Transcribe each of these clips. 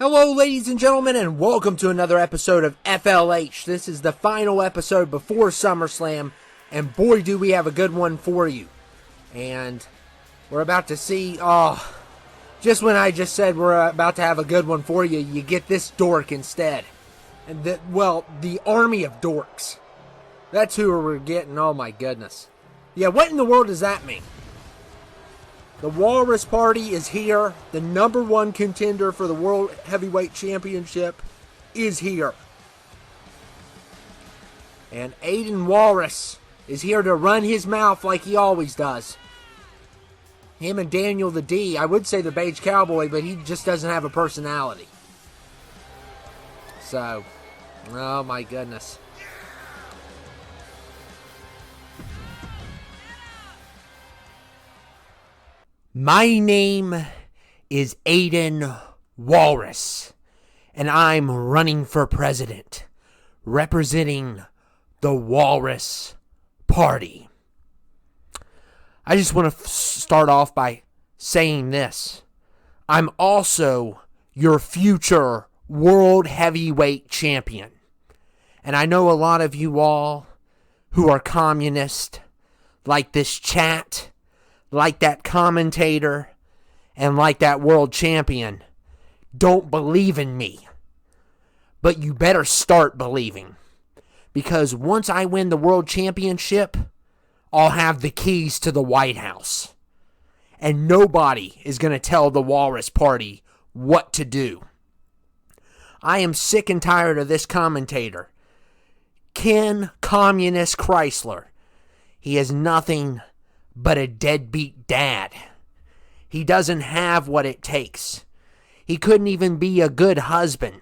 Hello, ladies and gentlemen, and welcome to another episode of FLH. This is the final episode before SummerSlam, and boy, do we have a good one for you. And we're about to see, just when I just said we're about to have a good one for you, you get this dork instead. And the army of dorks. That's who we're getting, oh my goodness. Yeah, what in the world does that mean? The Walrus Party is here. The number one contender for the World Heavyweight Championship is here. And Aiden Walrus is here to run his mouth like he always does. Him and Daniel the D. I would say the Beige Cowboy, but he just doesn't have a personality. So, oh my goodness. My name is Aiden Walrus, and I'm running for president, representing the Walrus Party. I just want to start off by saying this. I'm also your future World Heavyweight Champion. And I know a lot of you all who are communist, like this chat, like that commentator, and like that world champion, don't believe in me. But you better start believing. Because once I win the world championship, I'll have the keys to the White House. And nobody is going to tell the Walrus Party what to do. I am sick and tired of this commentator, Ken Communist Chrysler. He is nothing but a deadbeat dad. He doesn't have what it takes. He couldn't even be a good husband.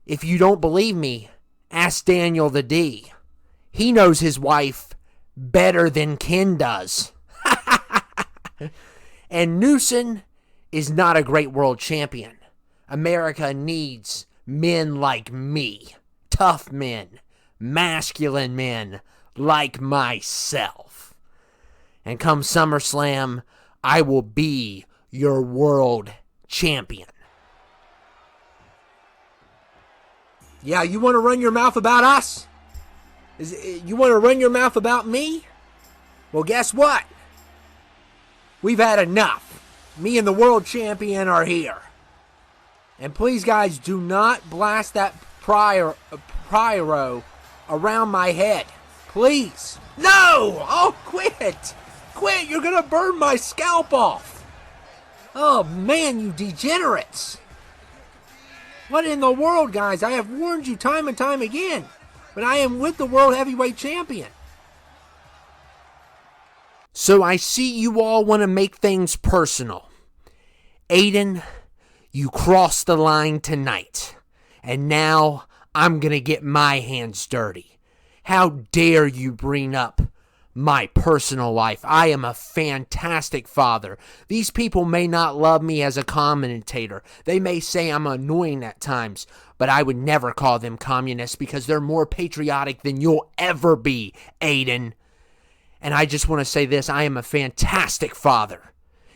If you don't believe me, ask Daniel the D. He knows his wife better than Ken does. And Newsom is not a great world champion. America needs men like me. Tough men. Masculine men like myself. And come SummerSlam, I will be your world champion. Yeah, you want to run your mouth about us? You want to run your mouth about me? Well, guess what? We've had enough. Me and the world champion are here. And please, guys, do not blast that pyro around my head. Please. No! Oh, quit! Quit! You're gonna burn my scalp off! Oh, man, you degenerates! What in the world, guys? I have warned you time and time again, but I am with the World Heavyweight Champion. So I see you all want to make things personal. Aiden, you crossed the line tonight, and now I'm gonna get my hands dirty. How dare you bring up my personal life? I am a fantastic father. These people may not love me as a commentator. They may say I'm annoying at times, but I would never call them communists because they're more patriotic than you'll ever be, Aiden. And I just want to say this, I am a fantastic father.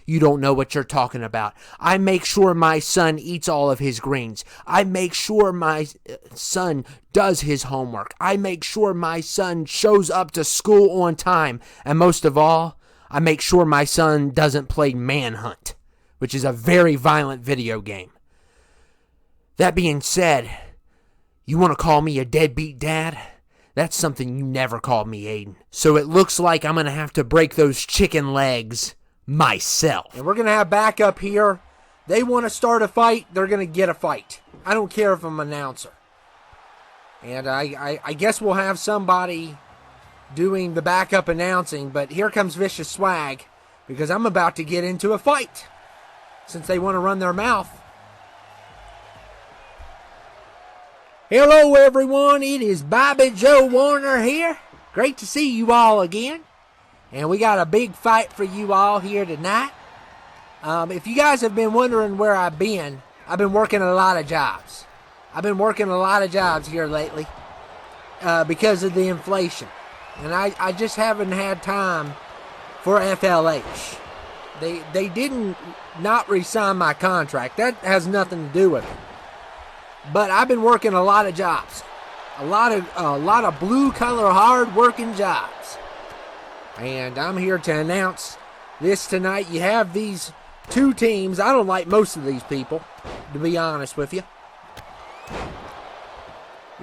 You don't know what you're talking about. I make sure my son eats all of his greens. I make sure my son does his homework. I make sure my son shows up to school on time. And most of all, I make sure my son doesn't play Manhunt, which is a very violent video game. That being said, you want to call me a deadbeat dad? That's something you never called me, Aiden. So it looks like I'm going to have to break those chicken legs myself. And we're going to have backup here. They want to start a fight, they're going to get a fight. I don't care if I'm an announcer. And I guess we'll have somebody doing the backup announcing, but here comes Vicious Swag because I'm about to get into a fight since they want to run their mouth. Hello everyone, it is Bobby Joe Warner here. Great to see you all again. And we got a big fight for you all here tonight. If you guys have been wondering where I've been working a lot of jobs. I've been working a lot of jobs here lately because of the inflation. And I just haven't had time for FLH. They didn't not re-sign my contract. That has nothing to do with it. But I've been working a lot of jobs. A lot of blue-collar, hard-working jobs. And I'm here to announce this tonight. You have these two teams. I don't like most of these people, to be honest with you.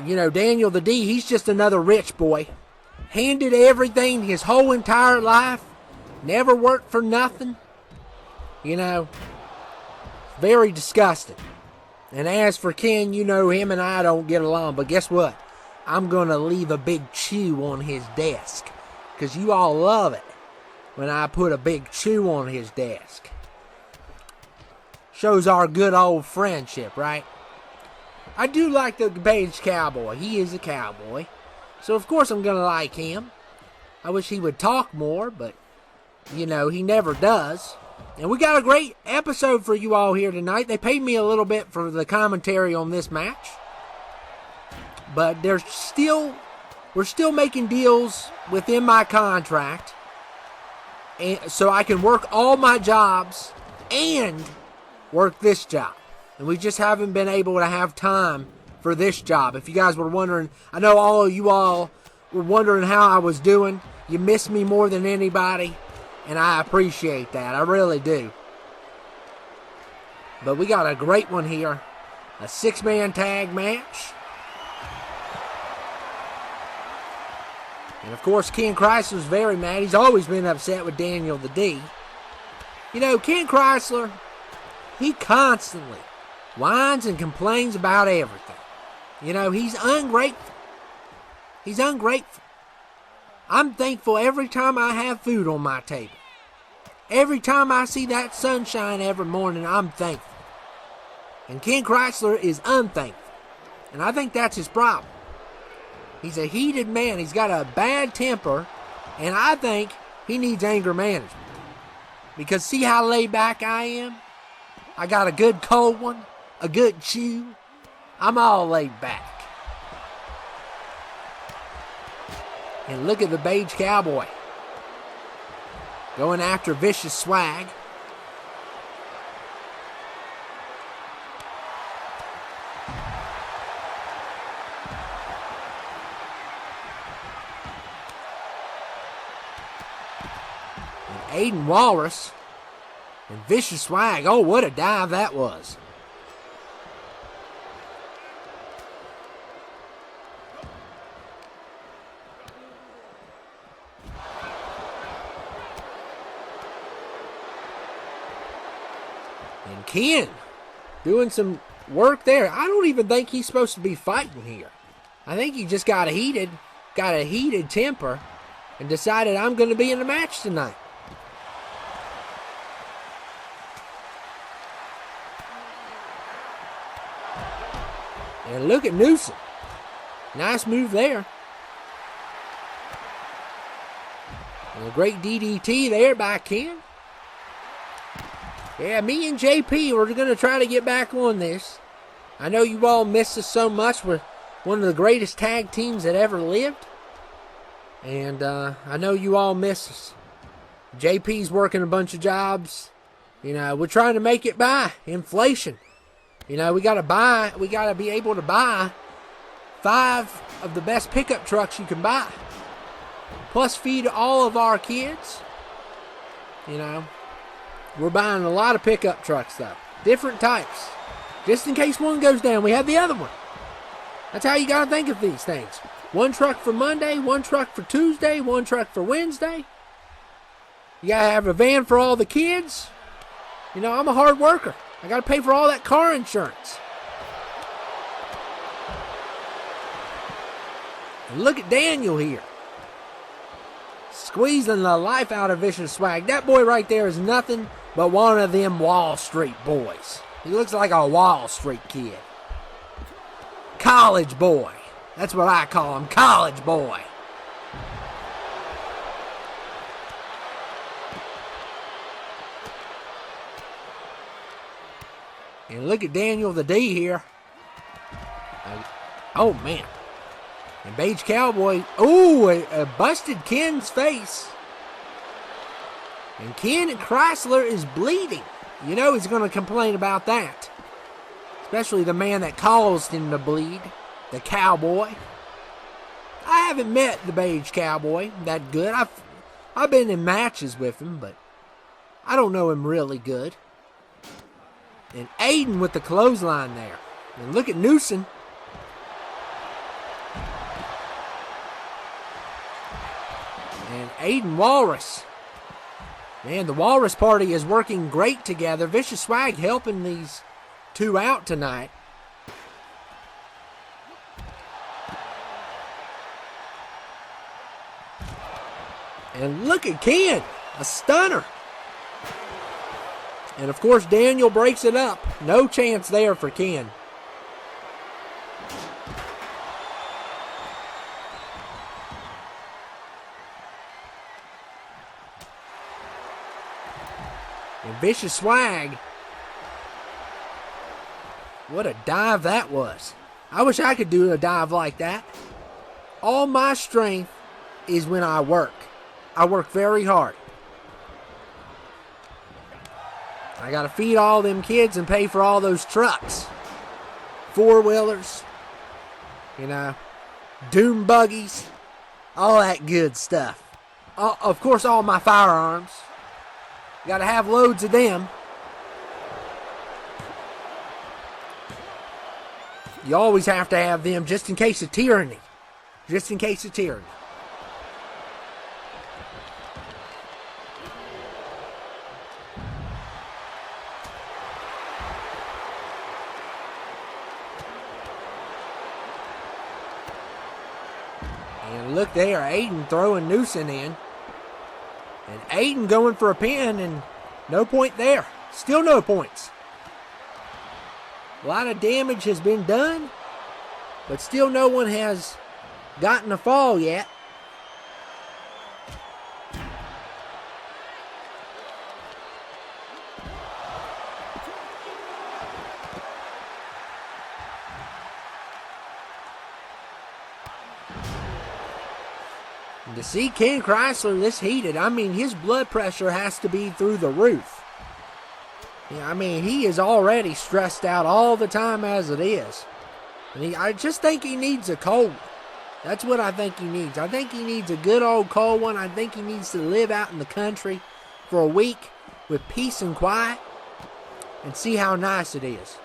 You know, Daniel the D, he's just another rich boy. Handed everything his whole entire life. Never worked for nothing. You know, very disgusting. And as for Ken, you know, him and I don't get along. But guess what? I'm going to leave a big chew on his desk. Because you all love it when I put a big chew on his desk. Shows our good old friendship, right? I do like the beige cowboy. He is a cowboy. So, of course, I'm going to like him. I wish he would talk more, but, you know, he never does. And we got a great episode for you all here tonight. They paid me a little bit for the commentary on this match. But we're still making deals within my contract. And so I can work all my jobs and work this job. And we just haven't been able to have time for this job. If you guys were wondering, I know all of you all were wondering how I was doing. You miss me more than anybody. And I appreciate that. I really do. But we got a great one here. A 6-man tag match. And of course, Ken Chrysler's very mad. He's always been upset with Daniel the D. You know, Ken Chrysler, he constantly whines and complains about everything. You know, he's ungrateful. He's ungrateful. I'm thankful every time I have food on my table. Every time I see that sunshine every morning, I'm thankful. And Ken Chrysler is unthankful. And I think that's his problem. He's a heated man. He's got a bad temper. And I think he needs anger management. Because see how laid back I am? I got a good cold one. A good chew. I'm all laid back. And look at the beige cowboy. Going after Vicious Swag. Aiden Walrus and Vicious Swag. Oh, what a dive that was. And Ken doing some work there. I don't even think he's supposed to be fighting here. I think he just got a heated temper and decided I'm going to be in the match tonight. And look at Newsom. Nice move there. And a great DDT there by Ken. Yeah, me and JP, we're going to try to get back on this. I know you all missed us so much. We're one of the greatest tag teams that ever lived. And I know you all miss us. JP's working a bunch of jobs. You know, we're trying to make it by inflation. You know, we got to be able to buy 5 of the best pickup trucks you can buy. Plus feed all of our kids. You know, we're buying a lot of pickup trucks though. Different types. Just in case one goes down, we have the other one. That's how you got to think of these things. One truck for Monday, one truck for Tuesday, one truck for Wednesday. You got to have a van for all the kids. You know, I'm a hard worker. I got to pay for all that car insurance. And look at Daniel here. Squeezing the life out of Vicious Swag. That boy right there is nothing but one of them Wall Street boys. He looks like a Wall Street kid. College boy. That's what I call him. College boy. And look at Daniel the D here. Oh, man. And Beige Cowboy. Oh, busted Ken's face. And Ken Chrysler is bleeding. You know he's going to complain about that. Especially the man that caused him to bleed, the cowboy. I haven't met the beige cowboy that good. I've been in matches with him, but I don't know him really good. And Aiden with the clothesline there. And look at Newsom. And Aiden Walrus. Man, the Walrus party is working great together. Vicious Swag helping these two out tonight. And look at Ken, a stunner. And of course, Daniel breaks it up. No chance there for Ken. And Vicious Swag. What a dive that was. I wish I could do a dive like that. All my strength is when I work. I work very hard. I got to feed all them kids and pay for all those trucks. Four-wheelers. You know. Doom buggies. All that good stuff. Of course, all my firearms. Got to have loads of them. You always have to have them just in case of tyranny. Just in case of tyranny. And look there, Aiden throwing Newsom in. And Aiden going for a pin, and no point there. Still no points. A lot of damage has been done, but still no one has gotten a fall yet. And to see Ken Chrysler this heated, I mean, his blood pressure has to be through the roof. Yeah, I mean, he is already stressed out all the time as it is. And I just think he needs a cold. That's what I think he needs. I think he needs a good old cold one. I think he needs to live out in the country for a week with peace and quiet and see how nice it is.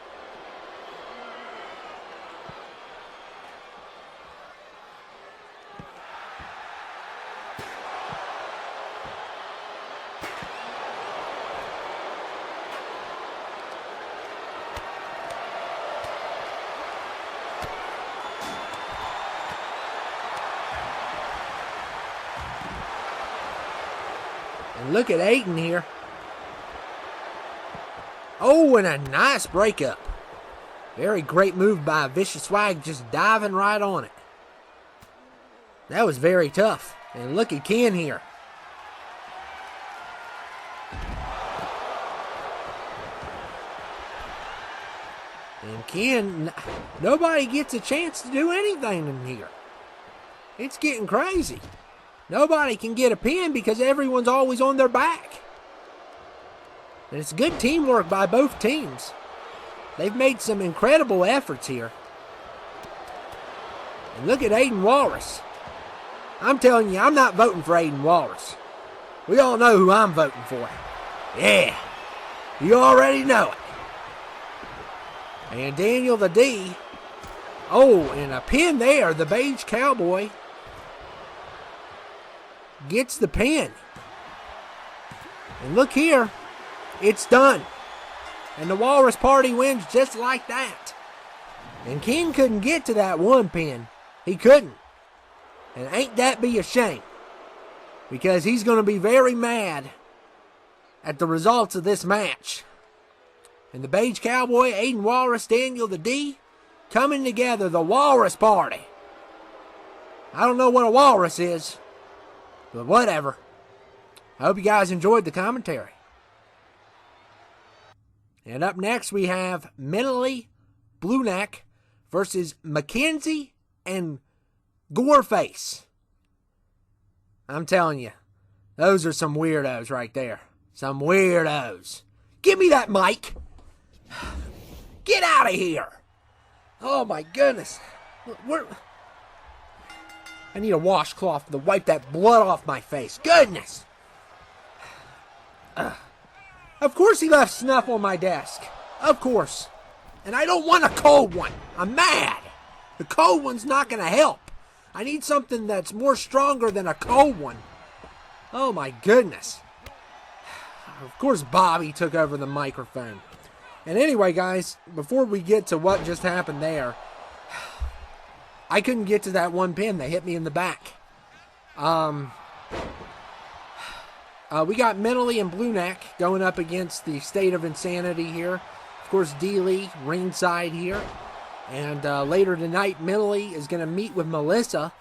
And look at Aiden here. Oh, and a nice breakup. Very great move by Vicious Swag, just diving right on it. That was very tough. And look at Ken here. And Ken, nobody gets a chance to do anything in here. It's getting crazy. Nobody can get a pin because everyone's always on their back. And it's good teamwork by both teams. They've made some incredible efforts here. And look at Aiden Walrus. I'm telling you, I'm not voting for Aiden Walrus. We all know who I'm voting for. Yeah, you already know it. And Daniel the D. Oh, and a pin there. The beige cowboy gets the pin. And look here. It's done. And the Walrus party wins just like that. And Ken couldn't get to that one pin. He couldn't. And ain't that be a shame? Because he's going to be very mad at the results of this match. And the beige cowboy, Aiden Walrus, Daniel the D, coming together, the Walrus party. I don't know what a walrus is, but whatever. I hope you guys enjoyed the commentary. And up next we have Mentally Blueneck versus MACKENZIE and GOREFACE. I'm telling you, those are some weirdos right there. Some weirdos. Give me that mic. Get out of here. Oh my goodness. I need a washcloth to wipe that blood off my face. Goodness. Of course he left snuff on my desk. Of course. And I don't want a cold one. I'm mad. The cold one's not going to help. I need something that's more stronger than a cold one. Oh my goodness. Of course Bobby took over the microphone. And anyway, guys, before we get to what just happened there, I couldn't get to that one pin. They hit me in the back. We got Mentally and Blueneck going up against the State of Insanity here. Of course, Delee ringside here. And later tonight, Mentally is going to meet with Melissa.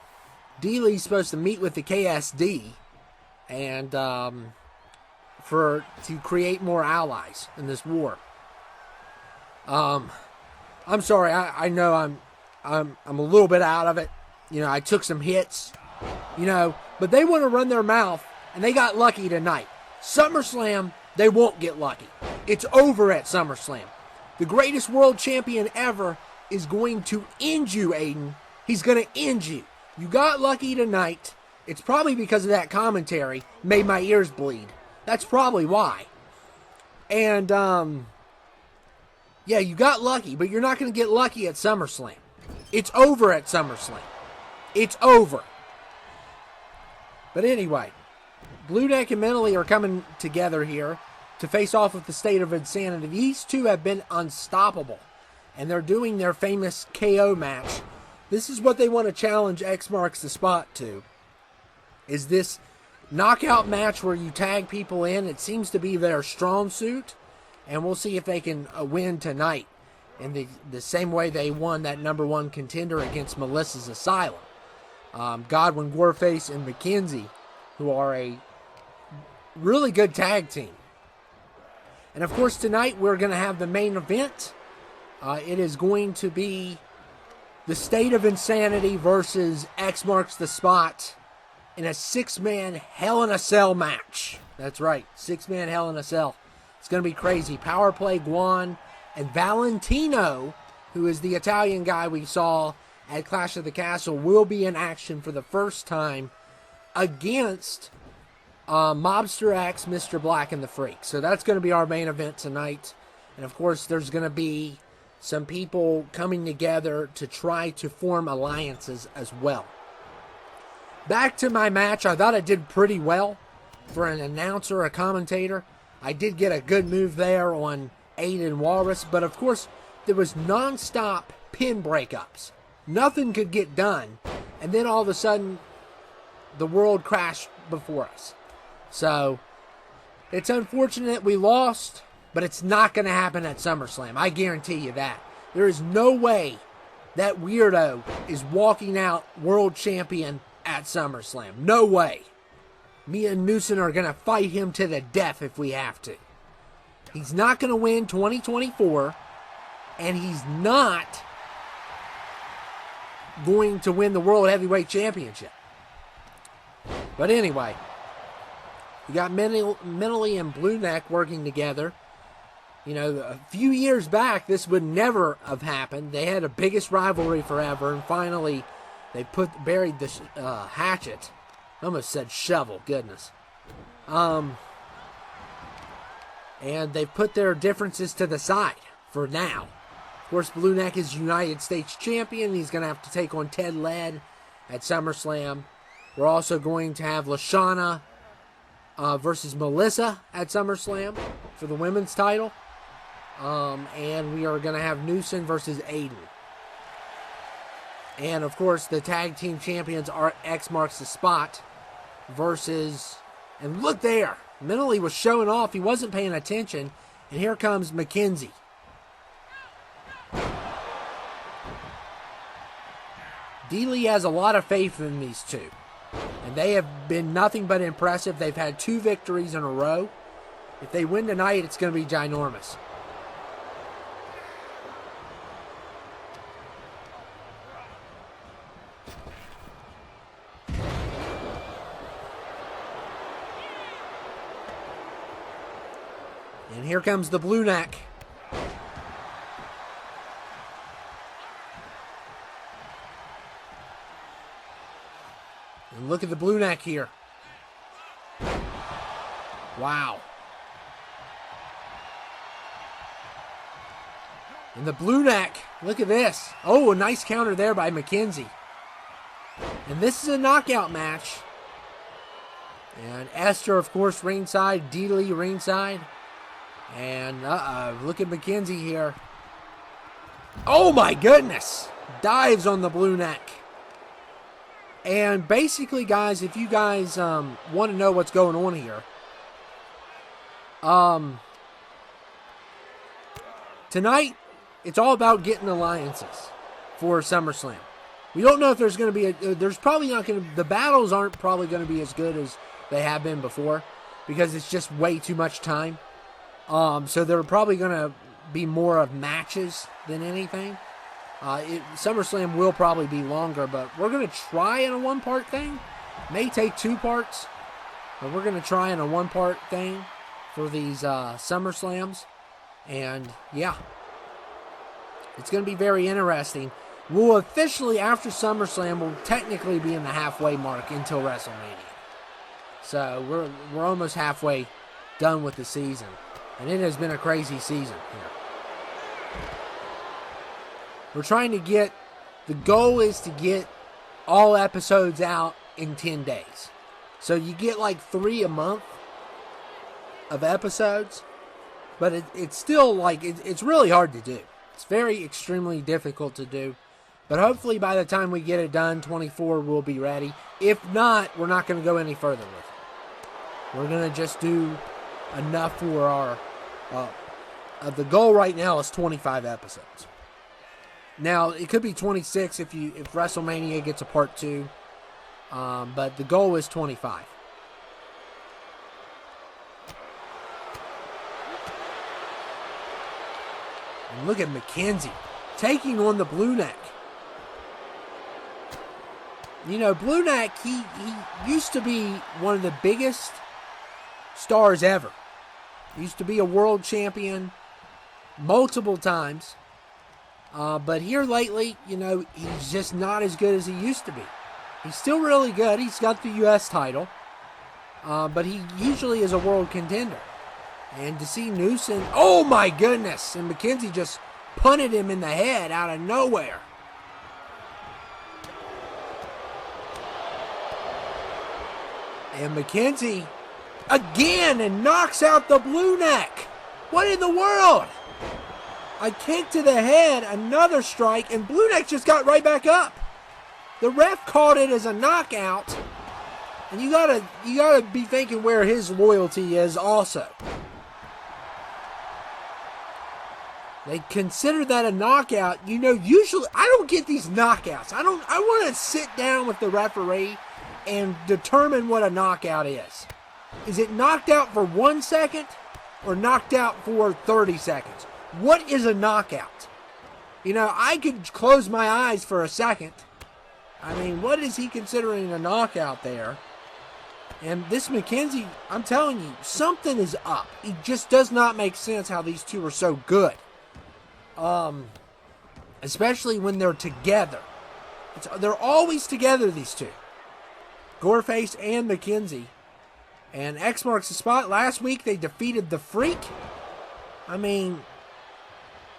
Deelee's supposed to meet with the KSD. And to create more allies in this war. I'm sorry. I know I'm a little bit out of it. You know, I took some hits. You know, but they want to run their mouth, and they got lucky tonight. SummerSlam, they won't get lucky. It's over at SummerSlam. The greatest world champion ever is going to end you, Aiden. He's going to end you. You got lucky tonight. It's probably because of that commentary made my ears bleed. That's probably why. And, yeah, you got lucky, but you're not going to get lucky at SummerSlam. It's over at SummerSlam. It's over. But anyway, Blueneck and Mentally are coming together here to face off with the State of Insanity. These two have been unstoppable, and they're doing their famous KO match. This is what they want to challenge X Marks the Spot to, is this knockout match where you tag people in. It seems to be their strong suit, and we'll see if they can win tonight in the same way they won that #1 contender against Melissa's Asylum. Godwin, GOREFACE, and MACKENZIE, who are a really good tag team. And of course tonight we're going to have the main event. It is going to be the State of Insanity versus X Marks the Spot in a 6-man Hell in a Cell match. That's right, 6-man Hell in a Cell. It's going to be crazy. Power Play Guan and Valentino, who is the Italian guy we saw at Clash of the Castle, will be in action for the first time against Mobster X, Mr. Black, and the Freak. So that's going to be our main event tonight. And of course, there's going to be some people coming together to try to form alliances as well. Back to my match, I thought I did pretty well for an announcer, a commentator. I did get a good move there on Aiden and WALRUS, but of course, there was non-stop pin breakups. Nothing could get done, and then all of a sudden, the world crashed before us. So, it's unfortunate we lost, but it's not going to happen at SummerSlam. I guarantee you that. There is no way that weirdo is walking out world champion at SummerSlam. No way. Me and Newsom are going to fight him to the death if we have to. He's not going to win 2024, and he's not going to win the World Heavyweight Championship. But anyway, we got Mentally and Blueneck working together. You know, a few years back, this would never have happened. They had the biggest rivalry forever, and finally, they buried the hatchet. I almost said shovel, goodness. And they've put their differences to the side for now. Of course, Blueneck is United States champion. He's going to have to take on Ted Ladd at SummerSlam. We're also going to have Lashana versus Melissa at SummerSlam for the women's title. And we are going to have Newsom versus Aiden. And, of course, the tag team champions are X Marks the Spot versus... And look there. Mentally was showing off. He wasn't paying attention. And here comes MACKENZIE. Delee has a lot of faith in these two. And they have been nothing but impressive. They've had 2 victories in a row. If they win tonight, it's going to be ginormous. And here comes the Blueneck. And look at the Blueneck here. Wow. And the Blueneck, look at this. Oh, a nice counter there by MACKENZIE. And this is a knockout match. And Esther, of course, ringside. Delee ringside. And, look at MACKENZIE here. Oh, my goodness. Dives on the Blueneck. And basically, guys, if you guys want to know what's going on here. Tonight, it's all about getting alliances for SummerSlam. We don't know if there's going to be there's probably not going to, the battles aren't probably going to be as good as they have been before because it's just way too much time. So they're probably going to be more of matches than anything. SummerSlam will probably be longer, but we're going to try in a one-part thing. May take 2 parts, but we're going to try in a one-part thing for these SummerSlams. And, yeah, it's going to be very interesting. We'll officially, after SummerSlam, we'll technically be in the halfway mark until WrestleMania. So we're almost halfway done with the season. And it has been a crazy season here. We're trying to get, the goal is to get all episodes out in 10 days. So you get like 3 a month of episodes. But it's still like, it's really hard to do. It's very extremely difficult to do. But hopefully by the time we get it done, 24 will be ready. If not, we're not going to go any further with it. We're going to just do enough for our, the goal right now is 25 episodes. Now, it could be 26 if WrestleMania gets a part 2. But the goal is 25. And look at MACKENZIE taking on the Blueneck. You know, Blueneck, he used to be one of the biggest stars ever. He used to be a world champion multiple times. But here lately, you know, he's just not as good as he used to be. He's still really good. He's got the U.S. title. But he usually is a world contender. And to see Newsom, oh my goodness, and MACKENZIE just punted him in the head out of nowhere. And MACKENZIE again and knocks out the Blueneck. What in the world? A kick to the head, another strike, and Blueneck just got right back up. The ref called it as a knockout. And you gotta be thinking where his loyalty is also. They consider that a knockout. You know, usually I don't get these knockouts. I want to sit down with the referee and determine what a knockout is. Is it knocked out for 1 second or knocked out for 30 seconds? What is a knockout? You know, I could close my eyes for a second. I mean, what is he considering a knockout there? And this MACKENZIE, I'm telling you, something is up. It just does not make sense how these two are so good. Especially when they're together. They're always together, these two. GOREFACE and MACKENZIE. And X marks the spot. Last week they defeated the Freak. I mean,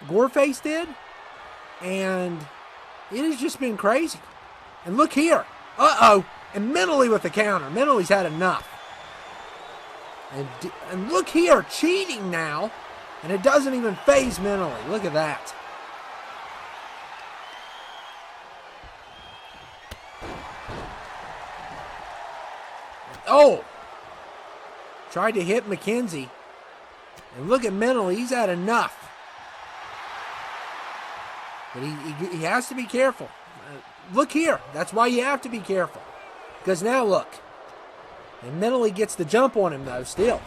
GOREFACE did. And it has just been crazy. And look here. Uh-oh. And Mentally with the counter. Mentally's had enough. And look here. Cheating now. And it doesn't even faze Mentally. Look at that. Oh! Tried to hit MACKENZIE. And look at Mentally. He's had enough. But he has to be careful. Look here. That's why you have to be careful. Because now look. And Mentally gets the jump on him though still.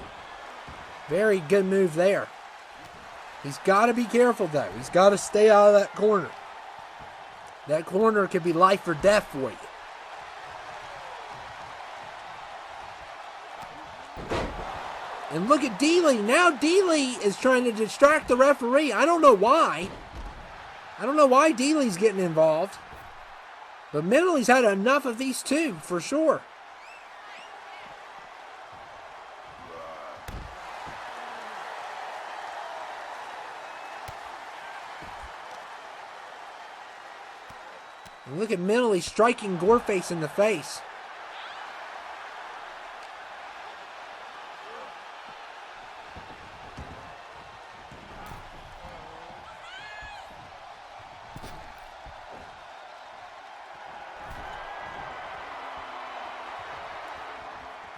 Very good move there. He's got to be careful, though. He's got to stay out of that corner. That corner could be life or death for you. And look at Delee. Now Delee is trying to distract the referee. I don't know why. I don't know why Deelee's getting involved. But Mentally had enough of these two, for sure. And look at Mentally striking GOREFACE in the face.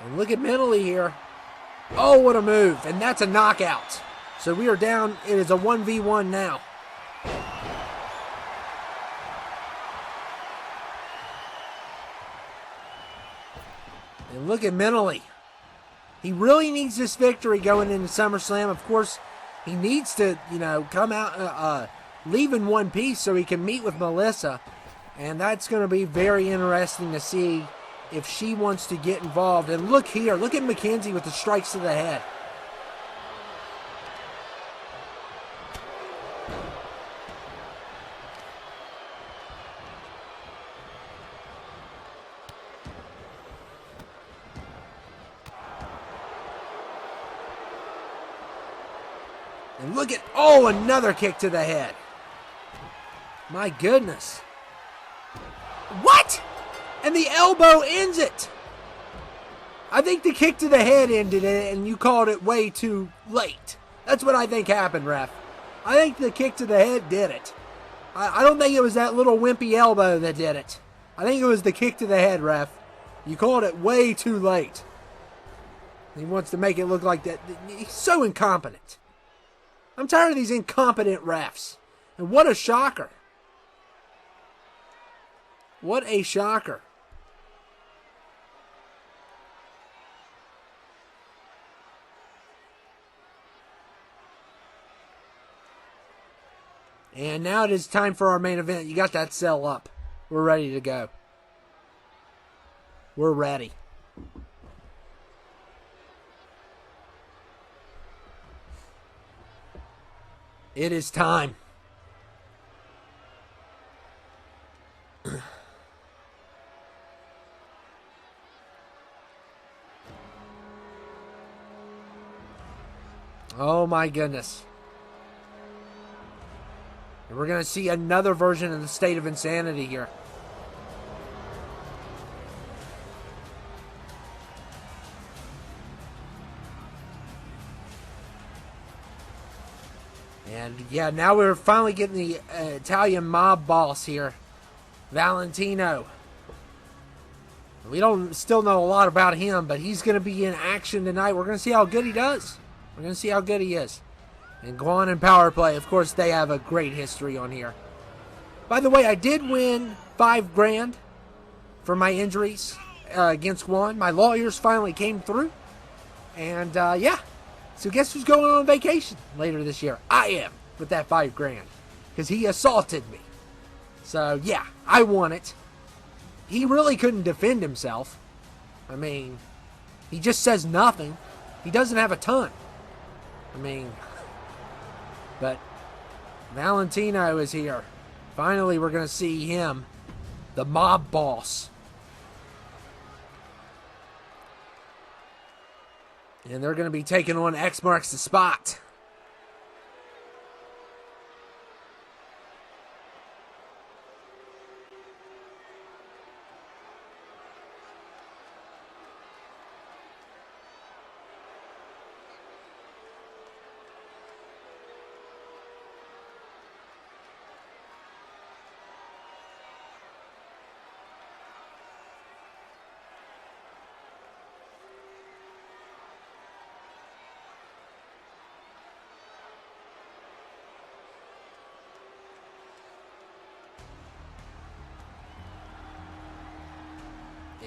And look at Mentally here. Oh, what a move. And that's a knockout. So we are down. It is a 1v1 now. And look at Mentally. He really needs this victory going into SummerSlam. Of course, he needs to, come out, leave in one piece so he can meet with Melissa. And that's going to be very interesting to see if she wants to get involved. And look here. Look at MACKENZIE with the strikes to the head. And look at, oh, another kick to the head. My goodness. What? And the elbow ends it. I think the kick to the head ended it, and you called it way too late. That's what I think happened, ref. I think the kick to the head did it. I don't think it was that little wimpy elbow that did it. I think it was the kick to the head, ref. You called it way too late. He wants to make it look like that. He's so incompetent. I'm tired of these incompetent refs. And what a shocker. What a shocker. And now it is time for our main event. You got that cell up. We're ready to go. We're ready. It is time. Oh my goodness. And we're going to see another version of the State of Insanity here. And yeah, now we're finally getting the Italian mob boss here, Valentino. We don't still know a lot about him, but he's going to be in action tonight. We're going to see how good he does. We're going to see how good he is. And Guan and Power Play, of course, they have a great history on here. By the way, I did win $5,000 for my injuries against Guan. My lawyers finally came through. And yeah. So guess who's going on vacation later this year? I am, with that $5,000. Because he assaulted me. So yeah, I won it. He really couldn't defend himself. I mean, he just says nothing. He doesn't have a ton. I mean, but Valentino is here. Finally, we're going to see him, the mob boss. And they're going to be taking on X Marks the Spot.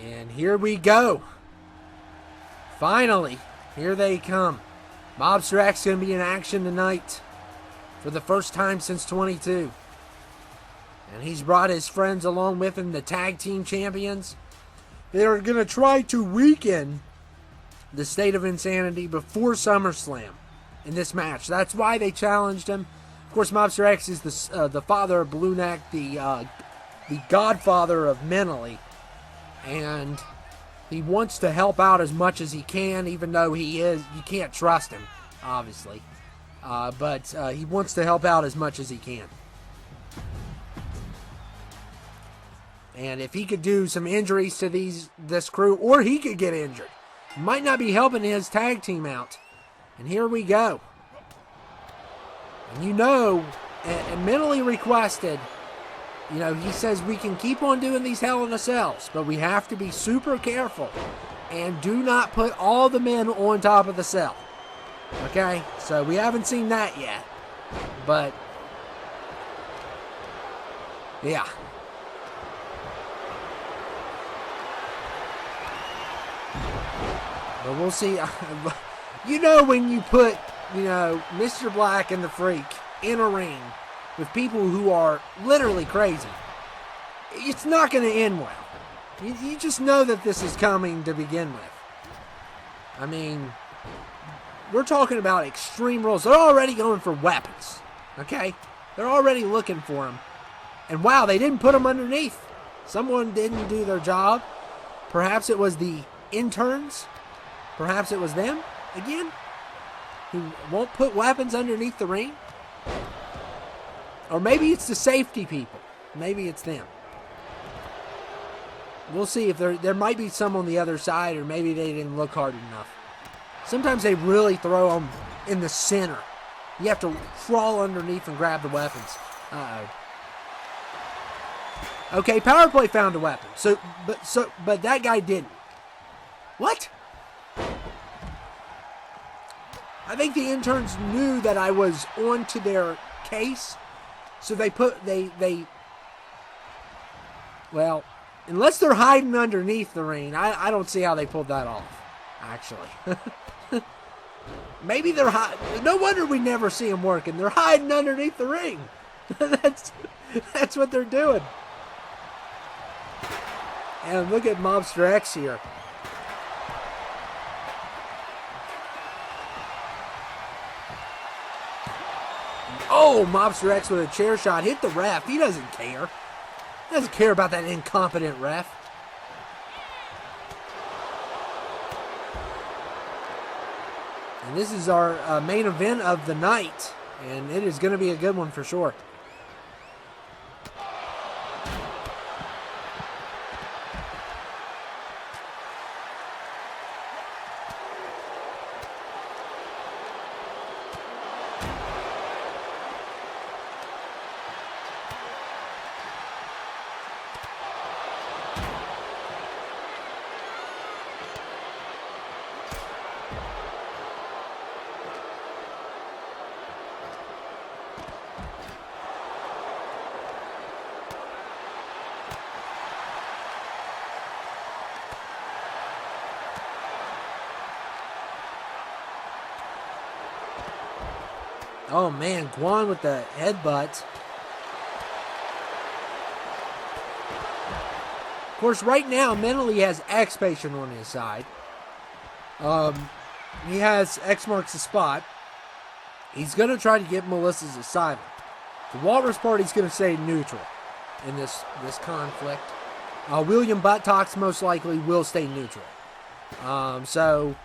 And here we go. Finally, here they come. Mobster X going to be in action tonight for the first time since 22. And he's brought his friends along with him, the tag team champions. They're going to try to weaken the State of Insanity before SummerSlam in this match. That's why they challenged him. Of course, Mobster X is the father of Blueneck, the godfather of Mentally, and he wants to help out as much as he can, even though you can't trust him, obviously. But he wants to help out as much as he can. And if he could do some injuries to this crew, or he could get injured, might not be helping his tag team out. And here we go. And and Mentally requested, he says we can keep on doing these Hell in a Cells, but we have to be super careful and do not put all the men on top of the cell. Okay? So we haven't seen that yet. But, yeah. But we'll see. When you put, Mr. Black and the Freak in a ring with people who are literally crazy, it's not going to end well. You just know that this is coming to begin with. I mean, we're talking about Extreme Rules. They're already going for weapons, okay? They're already looking for them. And wow, they didn't put them underneath. Someone didn't do their job. Perhaps it was the interns. Perhaps it was them, again, who won't put weapons underneath the ring. Or maybe it's the safety people. Maybe it's them. We'll see if there might be some on the other side, or maybe they didn't look hard enough. Sometimes they really throw them in the center. You have to crawl underneath and grab the weapons. Uh-oh. Okay, Power Play found a weapon. But that guy didn't. What? I think the interns knew that I was onto their case, so well, unless they're hiding underneath the ring, I don't see how they pulled that off, actually. Maybe they're hiding. No wonder we never see them working. They're hiding underneath the ring. That's what they're doing. And look at Mobster X here. Oh, Mobster X with a chair shot. Hit the ref. He doesn't care. He doesn't care about that incompetent ref. And this is our main event of the night. And it is going to be a good one for sure. Oh man, Guan with the headbutt. Of course, right now, Mentally has X Patient on his side. He has X marks the spot. He's going to try to get Melissa's asylum. The Walrus Party's going to stay neutral in this conflict. William Buttocks most likely will stay neutral. So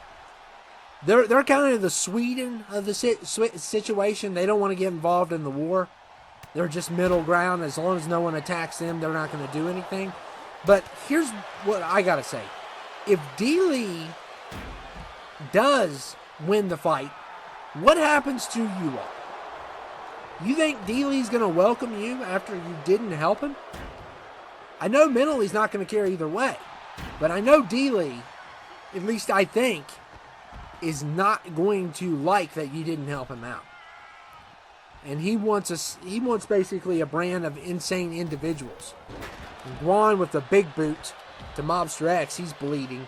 they're kind of the Sweden of the situation. They don't want to get involved in the war. They're just middle ground. As long as no one attacks them, they're not going to do anything. But here's what I got to say. If Delee does win the fight, what happens to you all? You think Deelee's going to welcome you after you didn't help him? I know Mentally's not going to care either way. But I know Delee, at least I think, is not going to like that you didn't help him out. And he wants basically a brand of insane individuals. And Guan with the big boot to Mobster X, he's bleeding.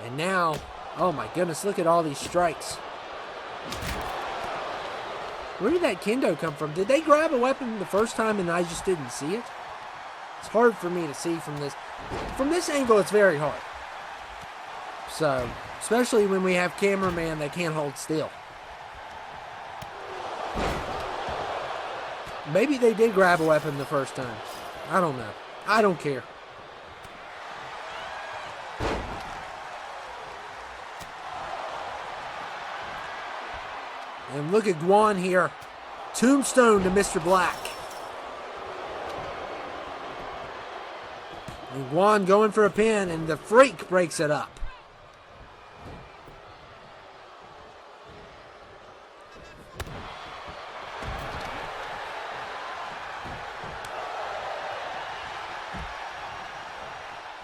And now, oh my goodness, look at all these strikes. Where did that kendo come from? Did they grab a weapon the first time and I just didn't see it? It's hard for me to see from this. From this angle, it's very hard. So, especially when we have cameraman that can't hold still. Maybe they did grab a weapon the first time. I don't know. I don't care. And look at GODWIN here. Tombstone to Mr. Black. And GODWIN going for a pin, and the Freak breaks it up.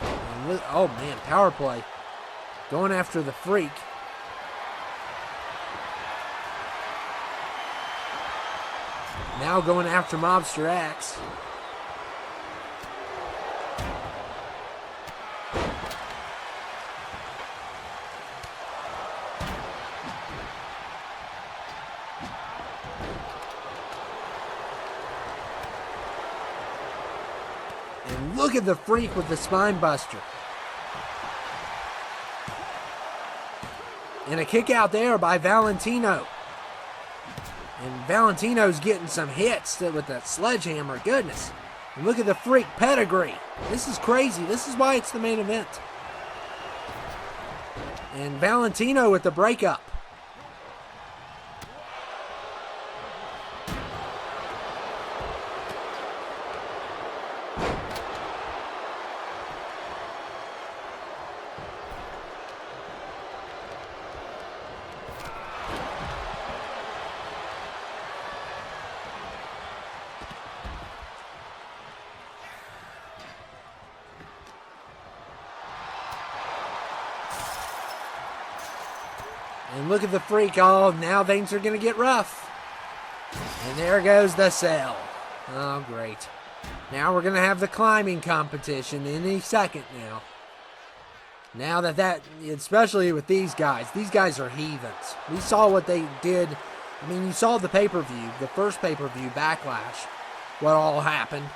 And oh man, power play. Going after the Freak. Now going after Mobster X. And look at the Freak with the spine buster. And a kick out there by Valentino. And Valentino's getting some hits with that sledgehammer. Goodness. And look at the Freak pedigree. This is crazy. This is why it's the main event. And Valentino with the breakup. And look at the Freak. Oh, now things are going to get rough. And there goes the cell. Oh, great. Now we're going to have the climbing competition any second now. Now that, especially with these guys are heathens. We saw what they did. I mean, you saw the pay-per-view, the first pay-per-view, Backlash, what all happened,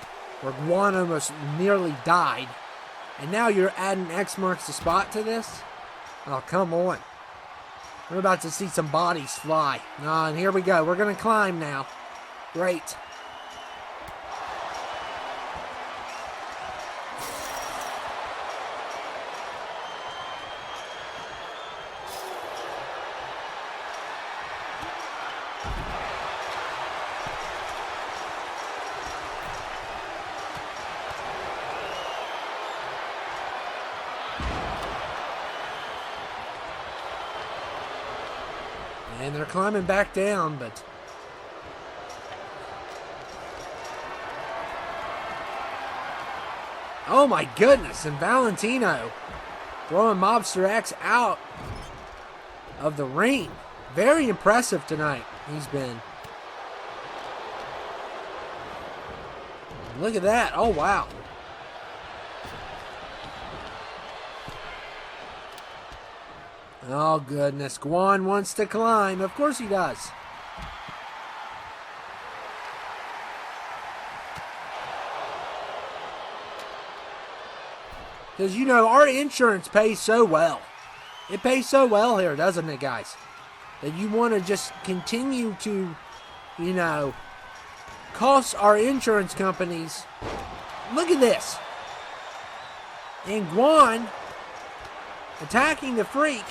where GODWIN almost nearly died. And now you're adding X marks the spot to this? Oh, come on. We're about to see some bodies fly. And here we go. We're going to climb now. Great. And they're climbing back down, but oh my goodness, and Valentino throwing Mobster X out of the ring. Very impressive tonight, he's been. Look at that. Oh, wow. Oh, goodness. GODWIN wants to climb. Of course he does. Because, you know, our insurance pays so well. It pays so well here, doesn't it, guys? That you want to just continue to, you know, cost our insurance companies. Look at this. And GODWIN attacking the Freak.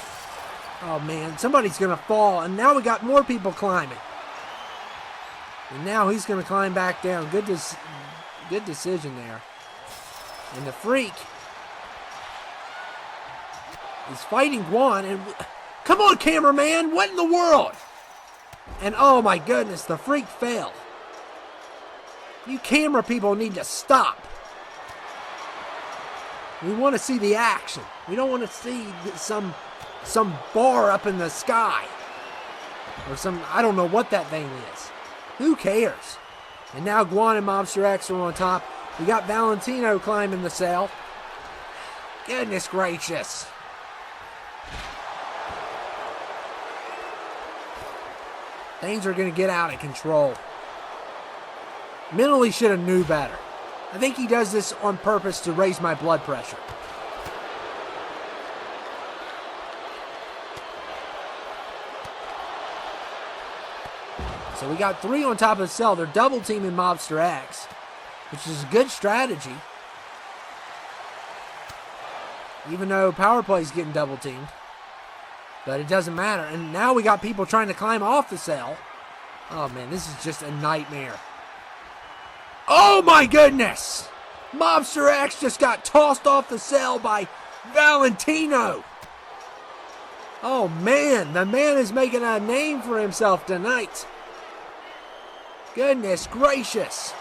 Oh, man, somebody's going to fall. And now we got more people climbing. And now he's going to climb back down. Good decision there. And the Freak is fighting GODWIN. And come on, cameraman. What in the world? And oh, my goodness, the Freak fell. You camera people need to stop. We want to see the action. We don't want to see some bar up in the sky. Or some, I don't know what that thing is. Who cares? And now GODWIN and Mobster X are on top. We got Valentino climbing the cell. Goodness gracious. Things are going to get out of control. Mentally should have knew better. I think he does this on purpose to raise my blood pressure. So we got 3 on top of the cell. They're double teaming Mobster X, which is a good strategy. Even though Power Play's getting double teamed. But it doesn't matter. And now we got people trying to climb off the cell. Oh man, this is just a nightmare. Oh my goodness! Mobster X just got tossed off the cell by Valentino. Oh man, the man is making a name for himself tonight. Goodness gracious.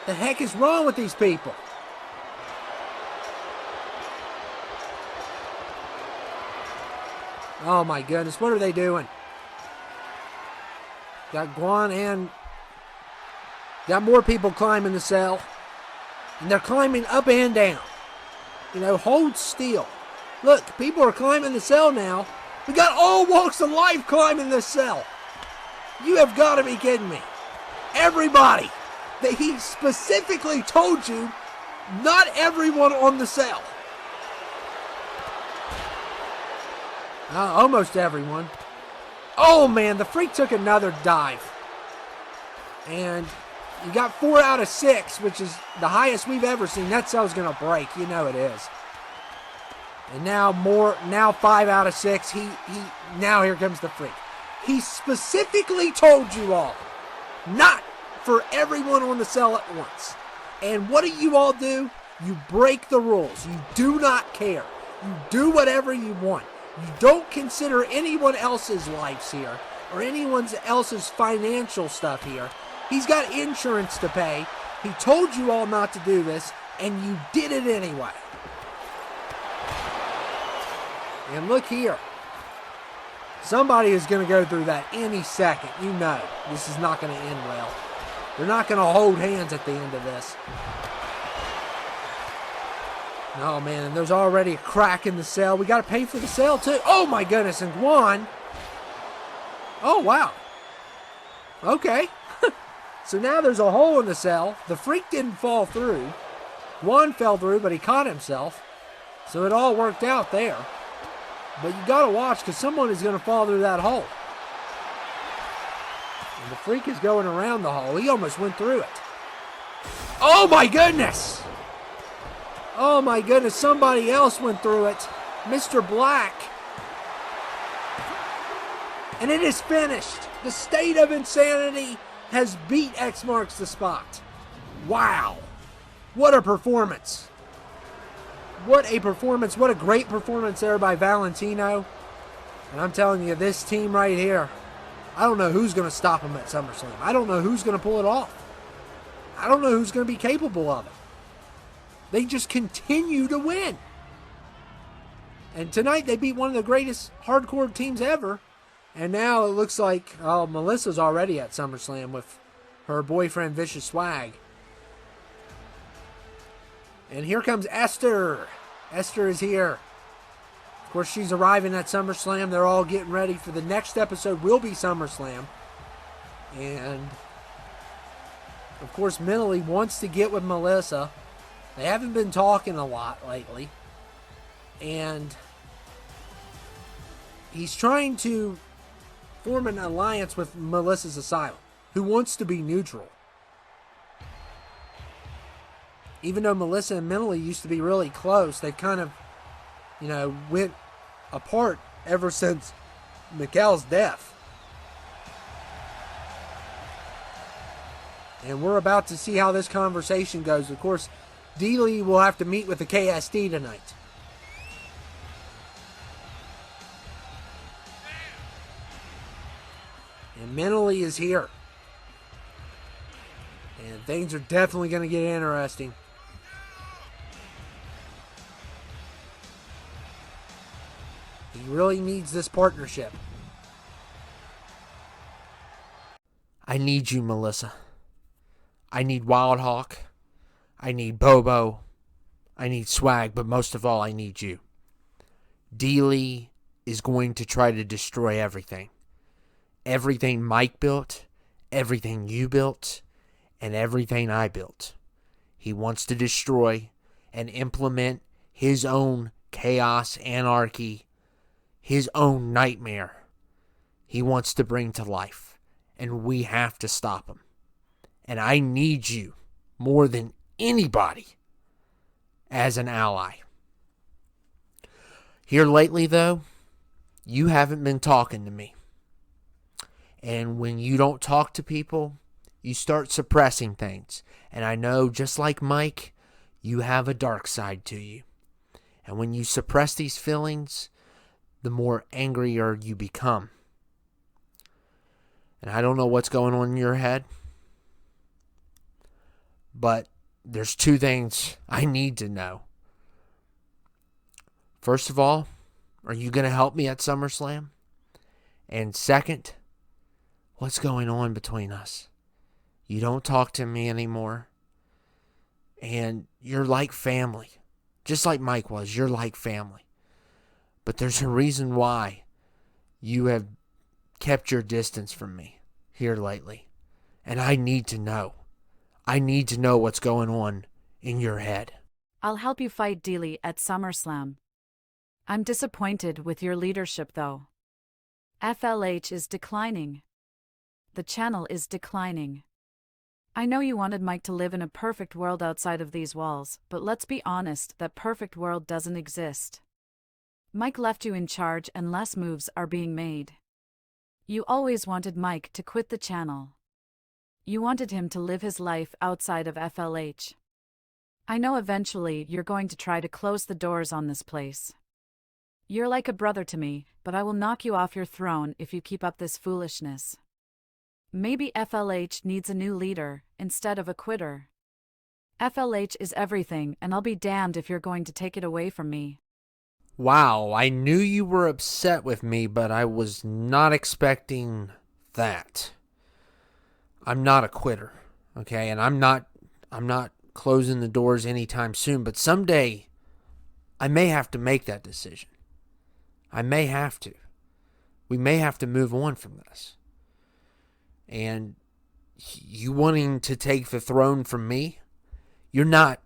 The heck is wrong with these people? Oh my goodness, what are they doing? Got Guan and got more people climbing the cell. And they're climbing up and down. You know, hold still. Look, people are climbing the cell now. We got all walks of life climbing this cell. You have got to be kidding me. Everybody. That he specifically told you, not everyone on the cell. Almost everyone. Oh man, the Freak took another dive. And you got 4 out of 6, which is the highest we've ever seen. That cell's going to break. You know it is. And now 5 out of 6. Now here comes the Freak. He specifically told you all, not for everyone on the cell at once. And what do you all do? You break the rules. You do not care. You do whatever you want. You don't consider anyone else's lives here or anyone else's financial stuff here. He's got insurance to pay. He told you all not to do this, and you did it anyway. And look here. Somebody is going to go through that any second. You know this is not going to end well. They're not going to hold hands at the end of this. Oh man, and there's already a crack in the cell. We got to pay for the cell too. Oh my goodness, and Guan. Oh wow. Okay. So now there's a hole in the cell. The Freak didn't fall through. Guan fell through, but he caught himself. So it all worked out there. But you got to watch because someone is going to fall through that hole. And the Freak is going around the hole. He almost went through it. Oh my goodness. Oh my goodness, somebody else went through it. Mr. Black. And it is finished. The State of Insanity has beat X Marks the Spot. Wow. What a performance. What a performance. What a great performance there by Valentino. And I'm telling you, this team right here, I don't know who's going to stop him at SummerSlam. I don't know who's going to pull it off. I don't know who's going to be capable of it. They just continue to win. And tonight they beat one of the greatest hardcore teams ever. And now it looks like, oh, Melissa's already at SummerSlam with her boyfriend Vicious Swag. And here comes Esther. Esther is here. Of course, she's arriving at SummerSlam. They're all getting ready for the next episode will be SummerSlam. And, of course, Mentally wants to get with Melissa. They haven't been talking a lot lately. And he's trying to form an alliance with Melissa's Asylum, who wants to be neutral. Even though Melissa and Mentally used to be really close, they've kind of, went apart ever since Mikkel's death. And we're about to see how this conversation goes. Of course, Delee will have to meet with the KSD tonight. And Mentally is here. And things are definitely going to get interesting. He really needs this partnership. I need you, Melissa. I need Wild Hawk. I need Bobo. I need Swag, but most of all, I need you. Delee is going to try to destroy everything. Everything Mike built, everything you built, and everything I built. He wants to destroy and implement his own chaos, anarchy, his own nightmare. he wants to bring to life, and we have to stop him. And I need you more than anybody as an ally. Here lately, though, you haven't been talking to me. And when you don't talk to people, you start suppressing things. And I know, just like Mike, you have a dark side to you. And when you suppress these feelings, the more angrier you become. And I don't know what's going on in your head, but there's two things I need to know. First of all, are you going to help me at SummerSlam? And second, what's going on between us? You don't talk to me anymore. And you're like family. Just like Mike was, you're like family. But there's a reason why you have kept your distance from me here lately. And I need to know. I need to know what's going on in your head. I'll help you fight Delee at SummerSlam. I'm disappointed with your leadership, though. FLH is declining. The channel is declining. I know you wanted Mike to live in a perfect world outside of these walls, but let's be honest, that perfect world doesn't exist. Mike left you in charge and less moves are being made. You always wanted Mike to quit the channel. You wanted him to live his life outside of FLH. I know eventually you're going to try to close the doors on this place. You're like a brother to me, but I will knock you off your throne if you keep up this foolishness. Maybe FLH needs a new leader, instead of a quitter. FLH is everything, and I'll be damned if you're going to take it away from me. Wow, I knew you were upset with me, but I was not expecting that. I'm not a quitter, okay? And I'm not closing the doors anytime soon, but someday I may have to make that decision. I may have to. We may have to move on from this. And you wanting to take the throne from me, you're not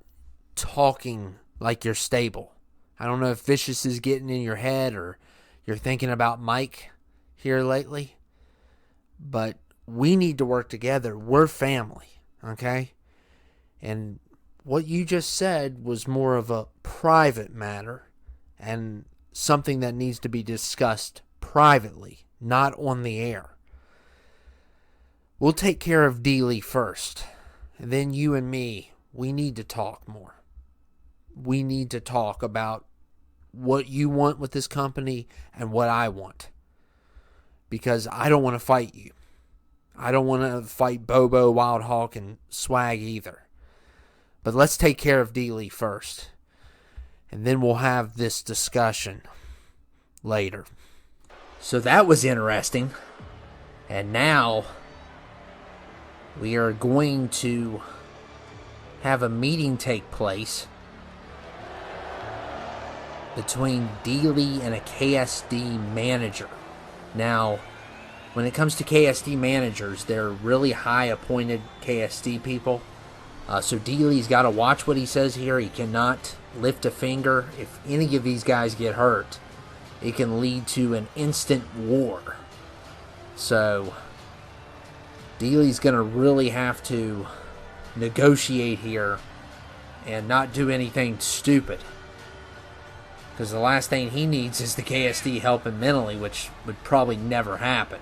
talking like you're stable. I don't know if Vicious is getting in your head or you're thinking about Mike here lately, but we need to work together. We're family, okay? And what you just said was more of a private matter and something that needs to be discussed privately, not on the air. We'll take care of Delee first. And then you and me, we need to talk more. We need to talk about what you want with this company and what I want. Because I don't want to fight you. I don't want to fight Bobo, Wild Hawk, and Swag either. But let's take care of Delee first. And then we'll have this discussion later. So that was interesting. And now we are going to have a meeting take place between Delee and a KSD manager. Now, when it comes to KSD managers, they're really high appointed KSD people. So Deelee's got to watch what he says here. He cannot lift a finger. If any of these guys get hurt, it can lead to an instant war. So Deelee's going to really have to negotiate here and not do anything stupid. Because the last thing he needs is the KSD help him mentally, which would probably never happen.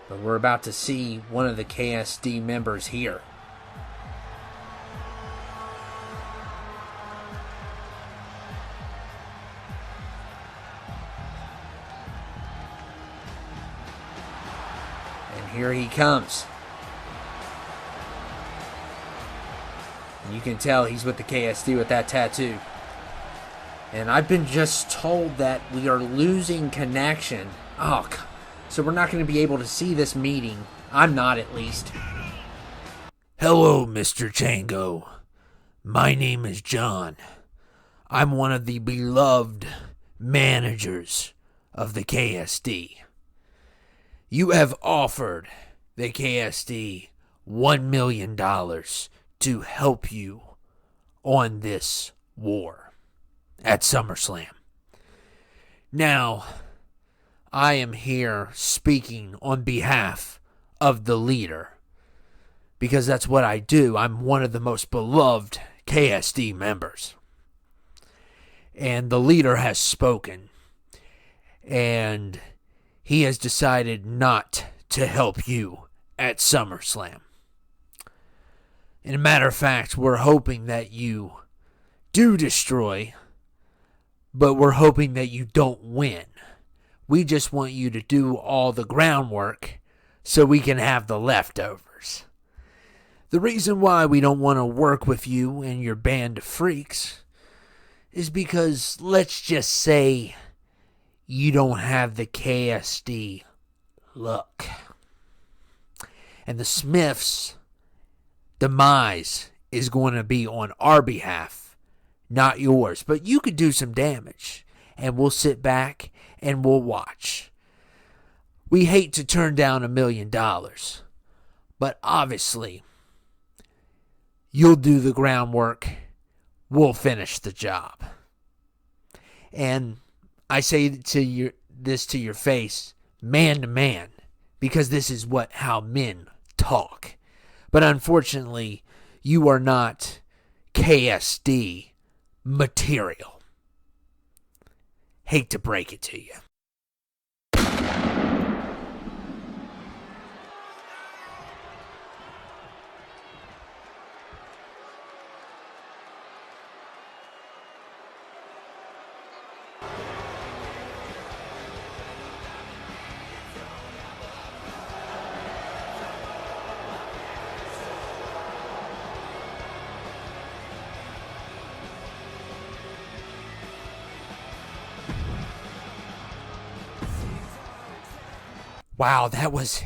But we're about to see one of the KSD members here. And here he comes. And you can tell he's with the KSD with that tattoo. And I've been just told that we are losing connection. Oh, so we're not going to be able to see this meeting. I'm not, at least. Hello, Mr. Chango. My name is John. I'm one of the beloved managers of the KSD. You have offered the KSD $1 million to help you on this war at SummerSlam. Now, I am here speaking on behalf of the leader, because that's what I do. I'm one of the most beloved KSD members. And the leader has spoken, and he has decided not to help you at SummerSlam. And a matter of fact, we're hoping that you do destroy, but we're hoping that you don't win. We just want you to do all the groundwork so we can have the leftovers. The reason why we don't want to work with you and your band of freaks is because, let's just say, you don't have the KSD look. And the Smiths' demise is going to be on our behalf, not yours. But you could do some damage, and we'll sit back and we'll watch. We hate to turn down $1 million, but obviously, you'll do the groundwork. We'll finish the job. And I say this to your face, man to man, because this is how men talk. But unfortunately, you are not KSD material. Hate to break it to you. Wow, that was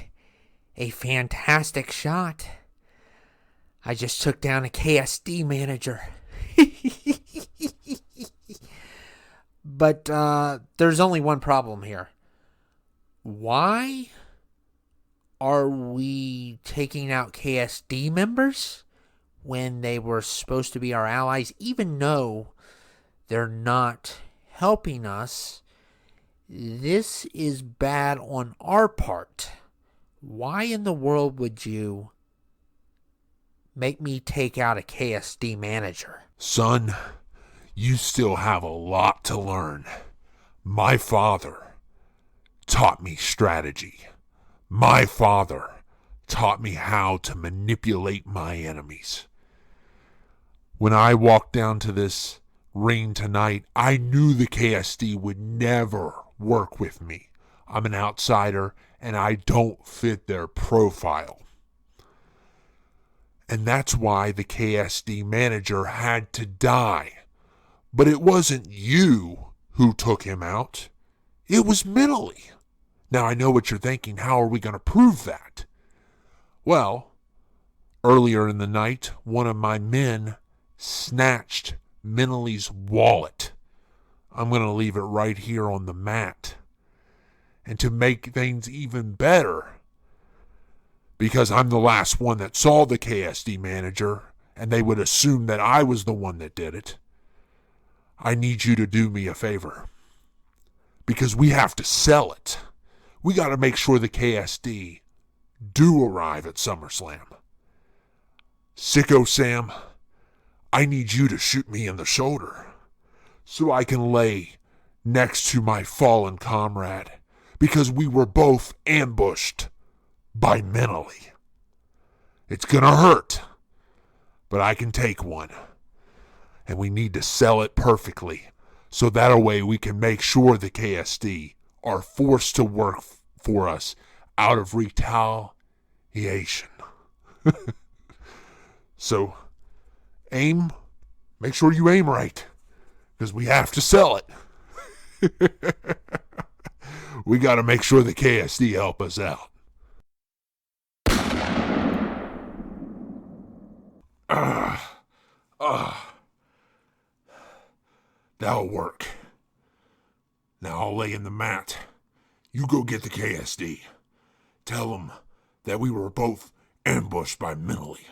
a fantastic shot. I just took down a KSD manager. But there's only one problem here. Why are we taking out KSD members when they were supposed to be our allies, even though they're not helping us? This is bad on our part. Why in the world would you make me take out a KSD manager? Son, you still have a lot to learn. My father taught me strategy. My father taught me how to manipulate my enemies. When I walked down to this ring tonight, I knew the KSD would never work with me. I'm an outsider and I don't fit their profile. And that's why the KSD manager had to die. But it wasn't you who took him out. It was Mentally. Now I know what you're thinking. How are we going to prove that? Well, earlier in the night, one of my men snatched Mentally's wallet. I'm going to leave it right here on the mat. And to make things even better, because I'm the last one that saw the KSD manager, and they would assume that I was the one that did it, I need you to do me a favor. Because we have to sell it. We got to make sure the KSD do arrive at SummerSlam. Sicko Sam, I need you to shoot me in the shoulder so I can lay next to my fallen comrade, because we were both ambushed by Mentally. It's gonna hurt, but I can take one. And we need to sell it perfectly, so that way we can make sure the KSD are forced to work for us out of retaliation. So, make sure you aim right, because we have to sell it. We got to make sure the KSD help us out. That'll work. Now I'll lay in the mat. You go get the KSD. Tell them that we were both ambushed by Mentally.